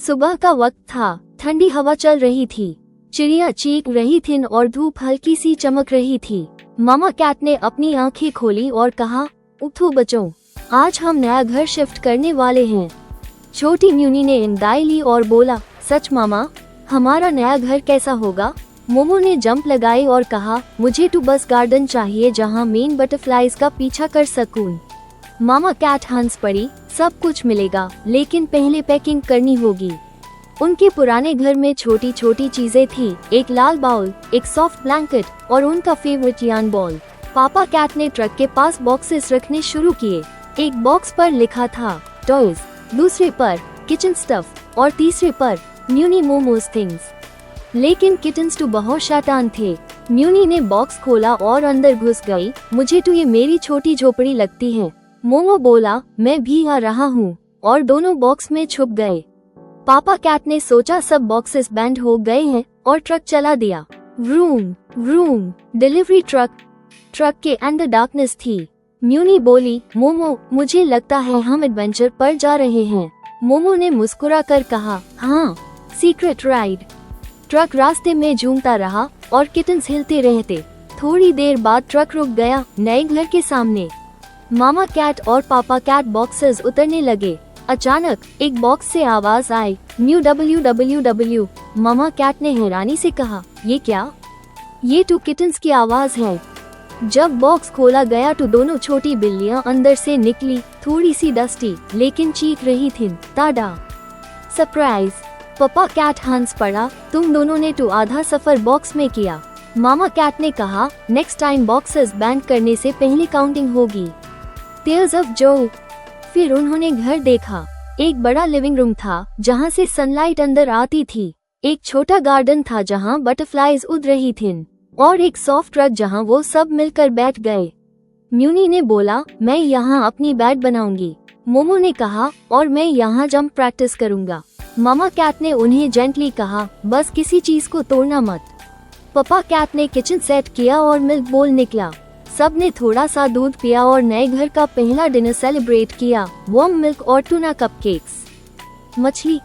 सुबह का वक्त था, ठंडी हवा चल रही थी, चिड़िया चीख रही थी और धूप हल्की सी चमक रही थी। मामा कैट ने अपनी आंखें खोली और कहा, उठो बच्चों, आज हम नया घर शिफ्ट करने वाले हैं। छोटी म्यूनी ने इंदाई ली और बोला, सच मामा, हमारा नया घर कैसा होगा? मोमो ने जंप लगाई और कहा, मुझे तो बस गार्डन चाहिए जहां मेन बटरफ्लाइज का पीछा कर सकूं। मामा कैट हंस पड़ी, सब कुछ मिलेगा, लेकिन पहले पैकिंग करनी होगी। उनके पुराने घर में छोटी छोटी चीजें थी, एक लाल बाउल, एक सॉफ्ट ब्लैंकेट और उनका फेवरेट यार्न बॉल। पापा कैट ने ट्रक के पास बॉक्सेस रखने शुरू किए। एक बॉक्स पर लिखा था टॉयज, दूसरे पर किचन स्टफ और तीसरे पर म्यूनी मोमोज थिंग्स। लेकिन किटन्स तो बहुत शैतान थे। म्यूनी ने बॉक्स खोला और अंदर घुस गई। मुझे तो ये मेरी छोटी झोपड़ी लगती है। मोमो बोला, मैं भी आ रहा हूँ, और दोनों बॉक्स में छुप गए। पापा कैट ने सोचा सब बॉक्सेस बैंड हो गए हैं और ट्रक चला दिया। व्रूम व्रूम, डिलीवरी ट्रक के अंदर डार्कनेस थी। म्यूनी बोली, मोमो, मुझे लगता है हम एडवेंचर पर जा रहे हैं। मोमो ने मुस्कुरा कर कहा, हाँ, सीक्रेट राइड। ट्रक रास्ते में झूमता रहा और किटन्स हिलते रहते। थोड़ी देर बाद ट्रक रुक गया, नए घर के सामने। मामा कैट और पापा कैट बॉक्सेस उतरने लगे। अचानक एक बॉक्स से आवाज आई, म्यू WWW। मामा कैट ने हैरानी से कहा, ये क्या? ये तो किटन्स की आवाज है। जब बॉक्स खोला गया तो दोनों छोटी बिल्लियां अंदर से निकली, थोड़ी सी डस्टी, लेकिन चीख रही थीं, टाडा, सरप्राइज। पापा कैट हंस पड़ा, तुम दोनों ने तो आधा सफर बॉक्स में किया। मामा कैट ने कहा, नेक्स्ट टाइम बॉक्सेस बैंड करने से पहले काउंटिंग होगी। टेल्स ऑफ जो। फिर उन्होंने घर देखा। एक बड़ा लिविंग रूम था जहां से सनलाइट अंदर आती थी। एक छोटा गार्डन था जहां बटरफ्लाइज उड़ रही थीं, और एक सॉफ्ट ट्रक जहां वो सब मिलकर बैठ गए। म्यूनी ने बोला, मैं यहाँ अपनी बेड बनाऊंगी। मोमो ने कहा, और मैं यहाँ जंप प्रैक्टिस करूंगा। मामा कैट ने उन्हें जेंटली कहा, बस किसी चीज को तोड़ना मत। पापा कैट ने किचन सेट किया और मिल्क बोल निकला। सब ने थोड़ा सा दूध पिया और नए घर का पहला डिनर सेलिब्रेट किया, वार्म मिल्क और टूना कपकेक्स, मछली।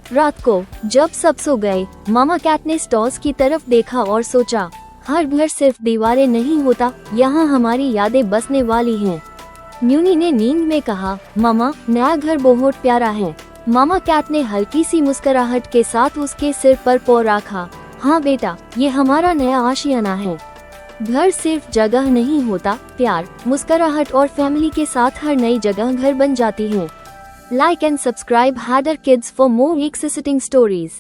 रात को जब सब सो गए, मामा कैट ने स्टॉल्स की तरफ देखा और सोचा, हर घर सिर्फ दीवारें नहीं होता, यहाँ हमारी यादें बसने वाली हैं। म्यूनी ने नींद में कहा, मामा, नया घर बहुत प्यारा है। मामा कैट ने हल्की सी मुस्कुराहट के साथ उसके सिर पर पाँव रखा। हाँ बेटा, ये हमारा नया आशियाना है। घर सिर्फ जगह नहीं होता, प्यार, मुस्कुराहट और फैमिली के साथ हर नई जगह घर बन जाती है। Like and subscribe header kids for more exciting stories.